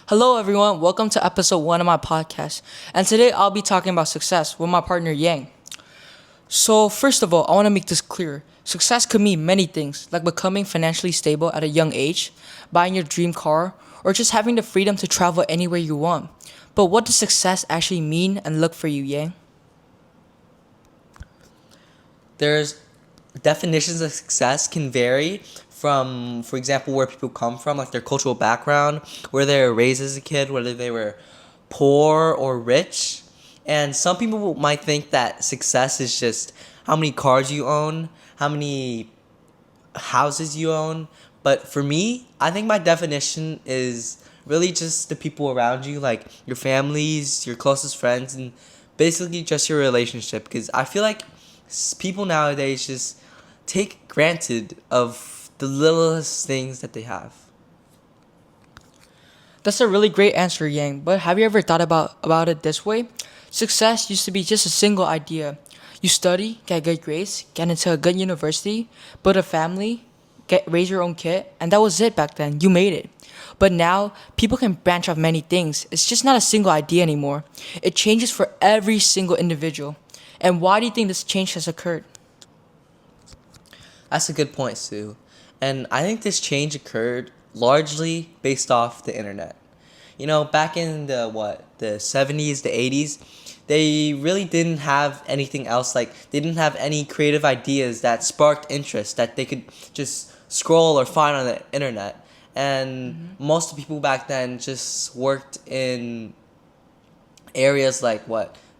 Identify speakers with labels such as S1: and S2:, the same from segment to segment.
S1: Hello, everyone. Welcome to episode one of my podcast. And today I'll be talking about success with my partner Yang. So, first of all, I want to make this clear. Success could mean many things, like becoming financially stable at a young age, buying your dream car, or just having the freedom to travel anywhere you want. But what does success actually mean and look for you, Yang?
S2: There's definitions of success can vary from, for example, where people come from, like their cultural background, where they were raised as a kid, whether they were poor or rich. And some people might think that success is just how many cars you own, how many houses you own. But for me, I think my definition is really just the people around you, like your families, your closest friends, and basically just your relationship. Because I feel like people nowadays just take granted of the littlest things that they have.
S1: That's a really great answer, Yang. But have you ever thought about it this way? Success used to be just a single idea. You study, get good grades, get into a good university, build a family, raise your own kid, and that was it back then. You made it. But now, people can branch off many things. It's just not a single idea anymore. It changes for every single individual. And why do you think this change has occurred?
S2: That's a good point, Sue. And I think this change occurred largely based off the internet. You know, back in the 70s, the 80s, they really didn't have anything else. Like, they didn't have any creative ideas that sparked interest that they could just scroll or find on the internet. And most of the people back then just worked in areas like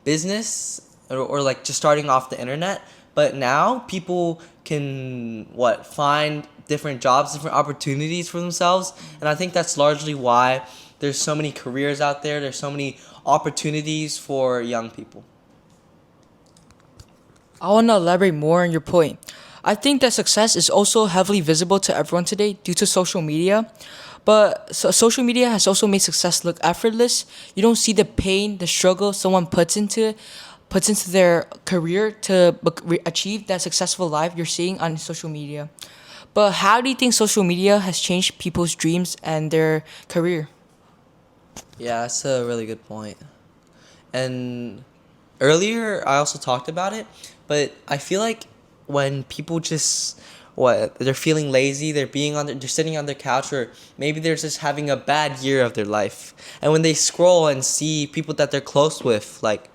S2: business or like just starting off the internet. But now people can find different jobs, different opportunities for themselves. And I think that's largely why there's so many careers out there. There's so many opportunities for young people.
S1: I want to elaborate more on your point. I think that success is also heavily visible to everyone today due to social media. But social media has also made success look effortless. You don't see the pain, the struggle someone puts into their career to achieve that successful life you're seeing on social media. But how do you think social media has changed people's dreams and their career?
S2: Yeah, that's a really good point. And earlier I also talked about it, but I feel like when people just they're feeling lazy, they're sitting on their couch, or maybe they're just having a bad year of their life. And when they scroll and see people that they're close with, like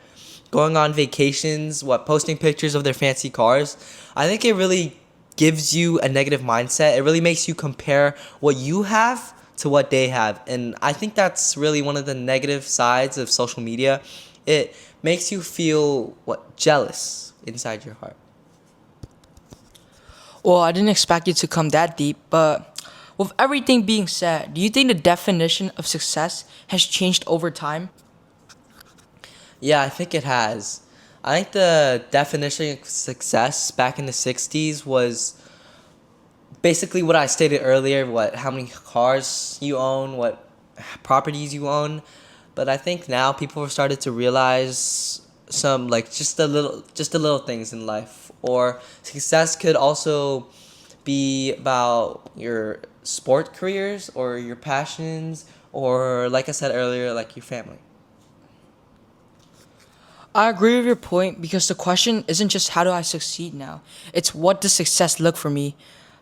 S2: going on vacations, posting pictures of their fancy cars, I think it really gives you a negative mindset. It really makes you compare what you have to what they have. And I think that's really one of the negative sides of social media. It makes you feel jealous inside your heart.
S1: Well, I didn't expect you to come that deep, but with everything being said, do you think the definition of success has changed over time?
S2: Yeah, I think it has. I think the definition of success back in the 60s was basically what I stated earlier, how many cars you own, what properties you own. But I think now people have started to realize some just the little things in life. Or success could also be about your sport careers or your passions, or like I said earlier, like your family.
S1: I agree with your point because the question isn't just how do I succeed now, it's what does success look for me.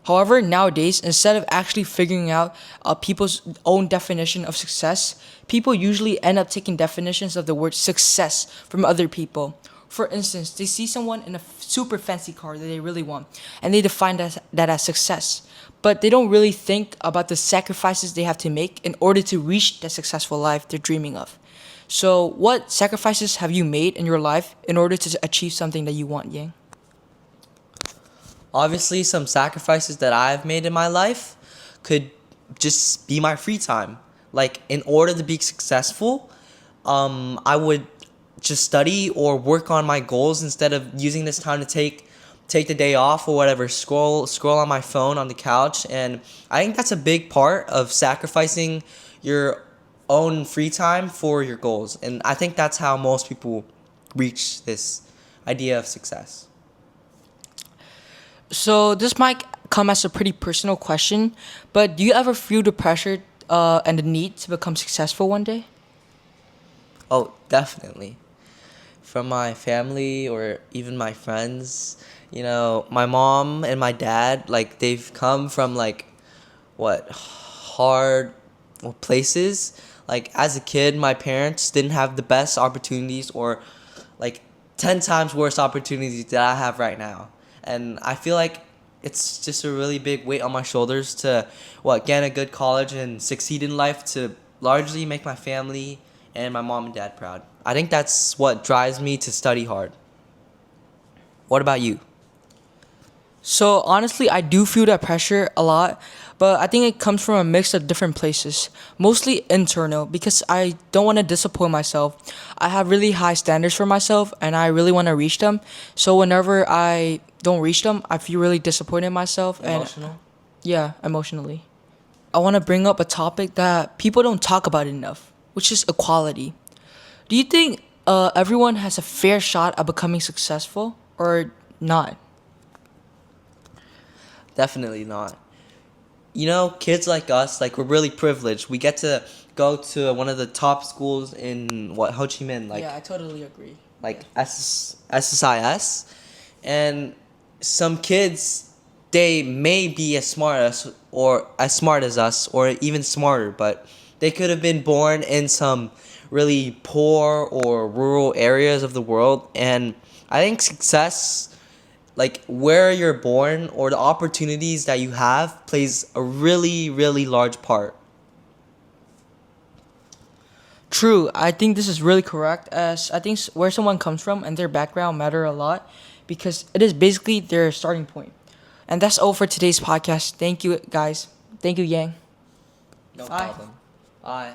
S1: However, nowadays, instead of actually figuring out people's own definition of success, people usually end up taking definitions of the word success from other people. For instance, they see someone in a super fancy car that they really want, and they define that as success. But they don't really think about the sacrifices they have to make in order to reach the successful life they're dreaming of. So, what sacrifices have you made in your life in order to achieve something that you want, Yang?
S2: Obviously, some sacrifices that I've made in my life could just be my free time. Like, in order to be successful, I would just study or work on my goals instead of using this time to take the day off or whatever. Scroll on my phone on the couch, and I think that's a big part of sacrificing your own free time for your goals. And I think that's how most people reach this idea of success.
S1: So, this might come as a pretty personal question, but do you ever feel the pressure and the need to become successful one day?
S2: Oh, definitely. From my family or even my friends, my mom and my dad, like they've come from like what hard places. Like as a kid, my parents didn't have the best opportunities or like 10 times worse opportunities that I have right now. And I feel like it's just a really big weight on my shoulders to get a good college and succeed in life to largely make my family and my mom and dad proud. I think that's what drives me to study hard. What about you?
S1: So honestly, I do feel that pressure a lot, but I think it comes from a mix of different places. Mostly internal because I don't want to disappoint myself. I have really high standards for myself and I really want to reach them. So whenever I don't reach them, I feel really disappointed in myself and
S2: Emotional?
S1: yeah, emotionally. I want to bring up a topic that people don't talk about enough, which is equality. Do you think everyone has a fair shot at becoming successful or not?
S2: Definitely not. Kids like us, like we're really privileged. We get to go to one of the top schools in Ho Chi Minh, like
S1: Yeah, I totally agree.
S2: SSIS, and some kids they may be as smart as us or even smarter, but they could have been born in some really poor or rural areas of the world, and I think success, like where you're born or the opportunities that you have, plays a really, really large part.
S1: True, I think this is really correct. As I think where someone comes from and their background matter a lot, because it is basically their starting point. And that's all for today's podcast. Thank you, guys. Thank you, Yang.
S2: No
S1: Bye.
S2: problem. Bye.